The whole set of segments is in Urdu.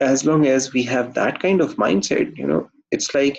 as long as we have that kind of mindset, it's like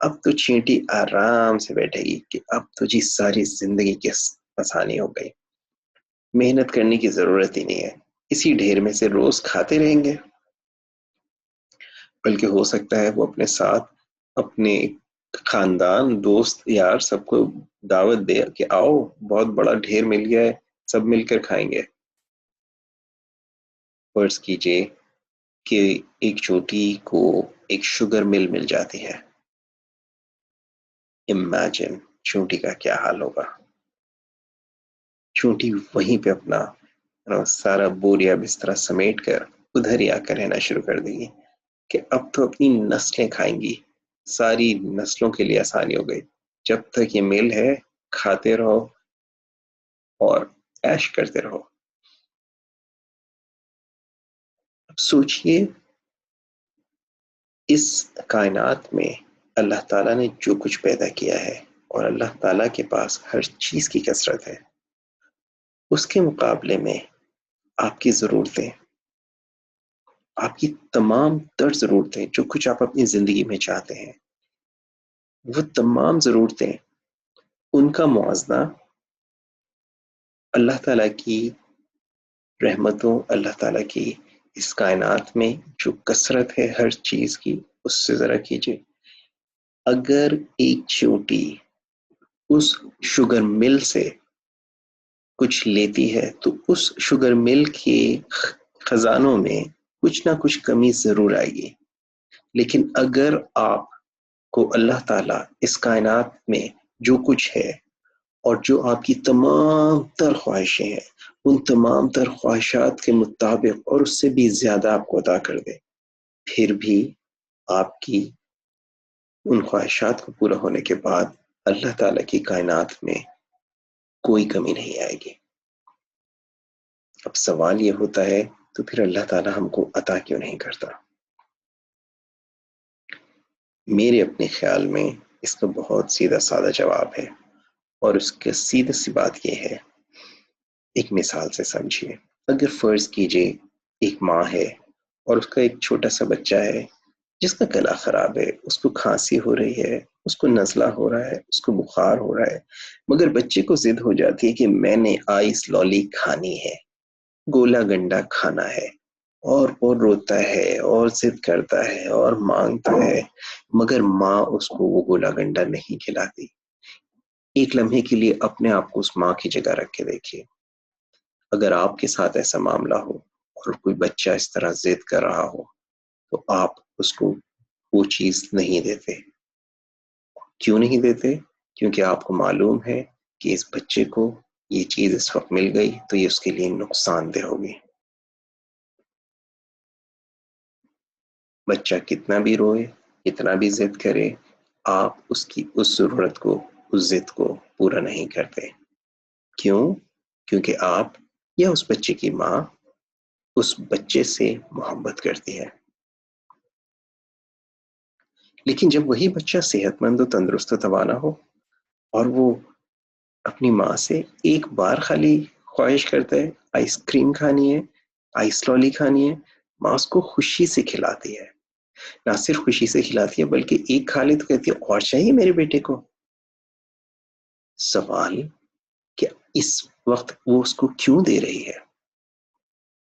اب تو چینٹی آرام سے بیٹھے گی کہ اب تو جی ساری زندگی کی آسانی ہو گئی، محنت کرنے کی ضرورت ہی نہیں ہے، اسی ڈھیر میں سے روز کھاتے رہیں گے۔ بلکہ ہو سکتا ہے وہ اپنے ساتھ اپنے خاندان، دوست، یار سب کو دعوت دے کہ آؤ بہت بڑا ڈھیر مل گیا ہے، سب مل کر کھائیں گے۔ فرض کیجئے کہ ایک چوٹی کو ایک شوگر مل جاتی ہے، امیجن چونٹی کا کیا حال ہوگا۔ چونٹی وہیں پہ اپنا سارا بوریا بستر سمیٹ کر ادھر ہی آ کر رہنا شروع کر دے گی کہ اب تو اپنی نسلیں کھائیں گی، ساری نسلوں کے لیے آسانی ہو گئی، جب تک یہ میل ہے کھاتے رہو اور عیش کرتے رہو۔ اب سوچئے اس کائنات میں اللہ تعالیٰ نے جو کچھ پیدا کیا ہے، اور اللہ تعالیٰ کے پاس ہر چیز کی کثرت ہے، اس کے مقابلے میں آپ کی ضرورتیں، آپ کی تمام تر ضرورتیں جو کچھ آپ اپنی زندگی میں چاہتے ہیں، وہ تمام ضرورتیں، ان کا موازنہ اللہ تعالیٰ کی رحمتوں، اللہ تعالیٰ کی اس کائنات میں جو کثرت ہے ہر چیز کی، اس سے ذرا کیجئے۔ اگر ایک چیونٹی اس شوگر مل سے کچھ لیتی ہے تو اس شوگر مل کے خزانوں میں کچھ نہ کچھ کمی ضرور آئے گی، لیکن اگر آپ کو اللہ تعالیٰ اس کائنات میں جو کچھ ہے اور جو آپ کی تمام تر خواہشیں ہیں، ان تمام تر خواہشات کے مطابق اور اس سے بھی زیادہ آپ کو عطا کر دے، پھر بھی آپ کی ان خواہشات کو پورا ہونے کے بعد اللہ تعالیٰ کی کائنات میں کوئی کمی نہیں آئے گی۔ اب سوال یہ ہوتا ہے تو پھر اللہ تعالیٰ ہم کو عطا کیوں نہیں کرتا؟ میرے اپنے خیال میں اس کا بہت سیدھا سادہ جواب ہے، اور اس کے سیدھی سی بات یہ ہے، ایک مثال سے سمجھیے۔ اگر فرض کیجئے ایک ماں ہے اور اس کا ایک چھوٹا سا بچہ ہے جس کا گلا خراب ہے، اس کو کھانسی ہو رہی ہے، اس کو نزلہ ہو رہا ہے، اس کو بخار ہو رہا ہے، مگر بچے کو ضد ہو جاتی ہے کہ میں نے آئس لولی کھانی ہے، گولا گنڈا کھانا ہے، اور روتا ہے اور ضد کرتا ہے اور مانگتا ہے، مگر ماں اس کو وہ گولا گنڈا نہیں کھلاتی۔ ایک لمحے کے لیے اپنے آپ کو اس ماں کی جگہ رکھ کے دیکھیے، اگر آپ کے ساتھ ایسا معاملہ ہو اور کوئی بچہ اس طرح ضد کر رہا ہو تو آپ اس کو وہ چیز نہیں دیتے۔ کیوں نہیں دیتے؟ کیونکہ آپ کو معلوم ہے کہ اس بچے کو یہ چیز اس وقت مل گئی تو یہ اس کے لیے نقصان دہ ہوگی۔ بچہ کتنا بھی روئے، کتنا بھی ضد کرے، آپ اس کی اس ضرورت کو، اس ضد کو پورا نہیں کرتے۔ کیوں؟ کیونکہ آپ یا اس بچے کی ماں اس بچے سے محبت کرتی ہے۔ لیکن جب وہی بچہ صحت مند و تندرست و توانا ہو اور وہ اپنی ماں سے ایک بار خالی خواہش کرتا ہے آئس کریم کھانی ہے، آئس لولی کھانی ہے، ماں اس کو خوشی سے کھلاتی ہے، نہ صرف خوشی سے کھلاتی ہے بلکہ ایک کھا لے تو کہتی ہے اور چاہیے میرے بیٹے کو۔ سوال کہ اس وقت وہ اس کو کیوں دے رہی ہے؟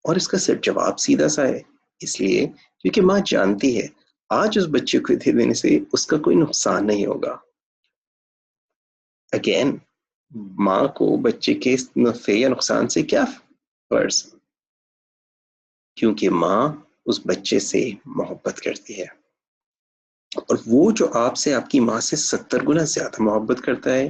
اور اس کا صرف جواب سیدھا سا ہے، اس لیے کیونکہ ماں جانتی ہے آج اس بچے کو دے دینے سے اس کا کوئی نقصان نہیں ہوگا۔ اگین، ماں کو بچے کے نفع یا نقصان سے کیا فرض؟ کیونکہ ماں اس بچے سے محبت کرتی ہے، اور وہ جو آپ سے، آپ کی ماں سے 70 گنا زیادہ محبت کرتا ہے،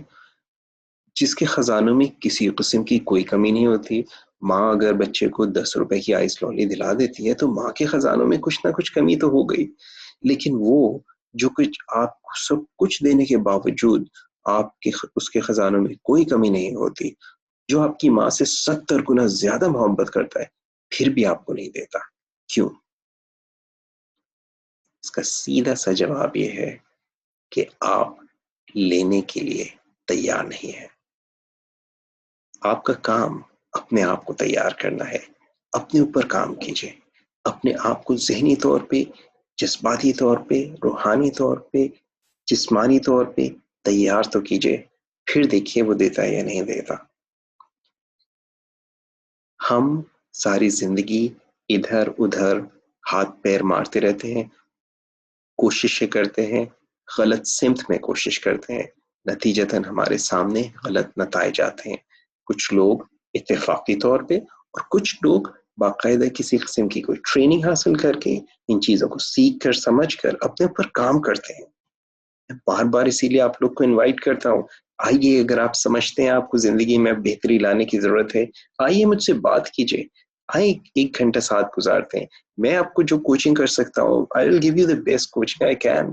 جس کے خزانوں میں کسی قسم کی کوئی کمی نہیں ہوتی۔ ماں اگر بچے کو 10 روپے کی آئس لولی دلا دیتی ہے تو ماں کے خزانوں میں کچھ نہ کچھ کمی تو ہو گئی، لیکن وہ جو کچھ آپ کو سب کچھ دینے کے باوجود آپ کے اس کے خزانوں میں کوئی کمی نہیں ہوتی، جو آپ کی ماں سے 70 گنا زیادہ محبت کرتا ہے، پھر بھی آپ کو نہیں دیتا۔ کیوں؟ اس کا سیدھا سا جواب یہ ہے کہ آپ لینے کے لیے تیار نہیں ہیں۔ آپ کا کام اپنے آپ کو تیار کرنا ہے، اپنے اوپر کام کیجئے، اپنے آپ کو ذہنی طور پہ، جذباتی طور پہ، روحانی طور پہ جسمانی طور پہ تیار تو کیجیے، پھر دیکھیے وہ دیتا ہے یا نہیں دیتا۔ ہم ساری زندگی ادھر ادھر ہاتھ پیر مارتے رہتے ہیں، کوششیں کرتے ہیں، غلط سمت میں کوشش کرتے ہیں، نتیجتاً ہمارے سامنے غلط نتائج آتے ہیں۔ کچھ لوگ اتفاقی طور پہ اور کچھ لوگ باقاعدہ کسی قسم کی کوئی ٹریننگ حاصل کر کے ان چیزوں کو سیکھ کر سمجھ کر اپنے اوپر کام کرتے ہیں۔ میں بار بار اسی لیے آپ لوگ کو انوائٹ کرتا ہوں، آئیے، اگر آپ سمجھتے ہیں آپ کو زندگی میں بہتری لانے کی ضرورت ہے، آئیے مجھ سے بات کیجیے، آئے 1 گھنٹہ ساتھ گزارتے ہیں۔ میں آپ کو جو کوچنگ کر سکتا ہوں، I will give you the best coaching I can.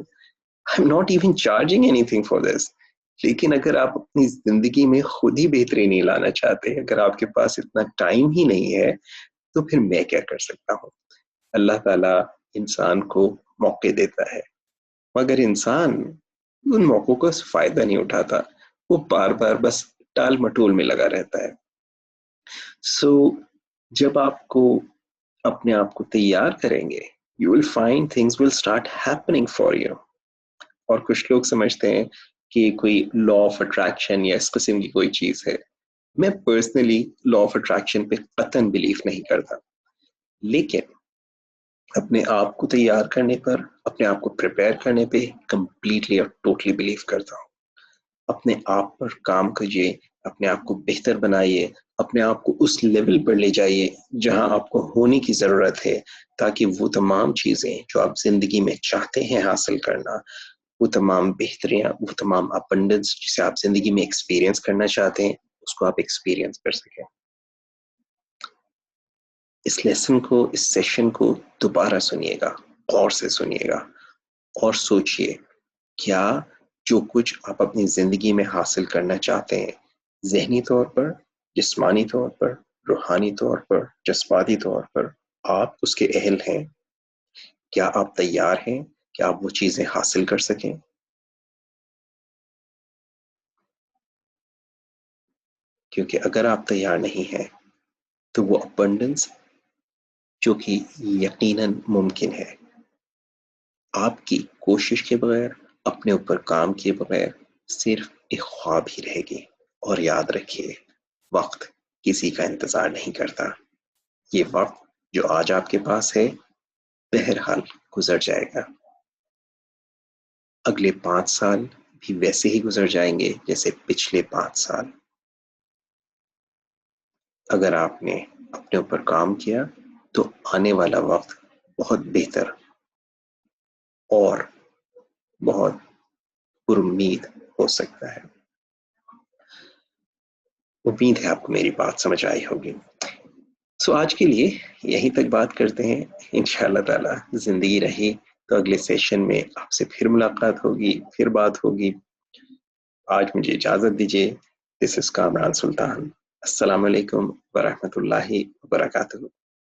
I'm not even charging anything for this. لیکن اگر آپ اپنی زندگی میں خود ہی بہتری نہیں لانا چاہتے، اگر آپ کے پاس اتنا ٹائم ہی نہیں ہے، تو پھر میں کیا کر سکتا ہوں؟ اللہ تعالیٰ انسان کو موقع دیتا ہے، مگر انسان ان موقعوں کا فائدہ نہیں اٹھاتا، وہ بار بار بس ٹال مٹول میں لگا رہتا ہے۔ جب آپ کو اپنے آپ کو تیار کریں گے، you will find things will start happening for you۔ اور کچھ لوگ سمجھتے ہیں کہ کوئی لا آف اٹریکشن یا اس قسم کی کوئی چیز ہے۔ میں پرسنلی لا آف اٹریکشن پہ قطعاً بلیف نہیں کرتا، لیکن اپنے آپ کو تیار کرنے پر، اپنے آپ کو پریپیئر کرنے پہ کمپلیٹلی اور ٹوٹلی بلیو کرتا ہوں۔ اپنے آپ پر کام کیجیے، اپنے آپ کو بہتر بنائیے، اپنے آپ کو اس لیول پر لے جائیے جہاں آپ کو ہونے کی ضرورت ہے، تاکہ وہ تمام چیزیں جو آپ زندگی میں چاہتے ہیں حاصل کرنا، وہ تمام بہتریاں، وہ تمام ابنڈنس جسے آپ زندگی میں ایکسپیرینس کرنا چاہتے ہیں، اس کو آپ ایکسپیرینس کر سکیں۔ اس لیسن کو، اس سیشن کو دوبارہ سنیے گا، غور سے سنیے گا اور سوچئے، کیا جو کچھ آپ اپنی زندگی میں حاصل کرنا چاہتے ہیں، ذہنی طور پر، جسمانی طور پر، روحانی طور پر، جذباتی طور پر، آپ اس کے اہل ہیں؟ کیا آپ تیار ہیں کہ آپ وہ چیزیں حاصل کر سکیں؟ کیونکہ اگر آپ تیار نہیں ہیں تو وہ ابنڈنس جو کہ یقیناً ممکن ہے، آپ کی کوشش کے بغیر، اپنے اوپر کام کیے بغیر صرف ایک خواب ہی رہے گی۔ اور یاد رکھیے، وقت کسی کا انتظار نہیں کرتا۔ یہ وقت جو آج آپ کے پاس ہے، بہرحال گزر جائے گا۔ اگلے 5 سال بھی ویسے ہی گزر جائیں گے جیسے پچھلے 5 سال۔ اگر آپ نے اپنے اوپر کام کیا تو آنے والا وقت بہت بہتر اور بہت پر امید ہو سکتا ہے۔ امید ہے آپ کو میری بات سمجھ آئی ہوگی۔ آج کے لیے یہیں تک بات کرتے ہیں۔ انشاءاللہ تعالی زندگی رہی تو اگلے سیشن میں آپ سے پھر ملاقات ہوگی، پھر بات ہوگی۔ آج مجھے اجازت دیجیے۔ دس از کامران سلطان۔ السلام علیکم ورحمۃ اللہ وبرکاتہ۔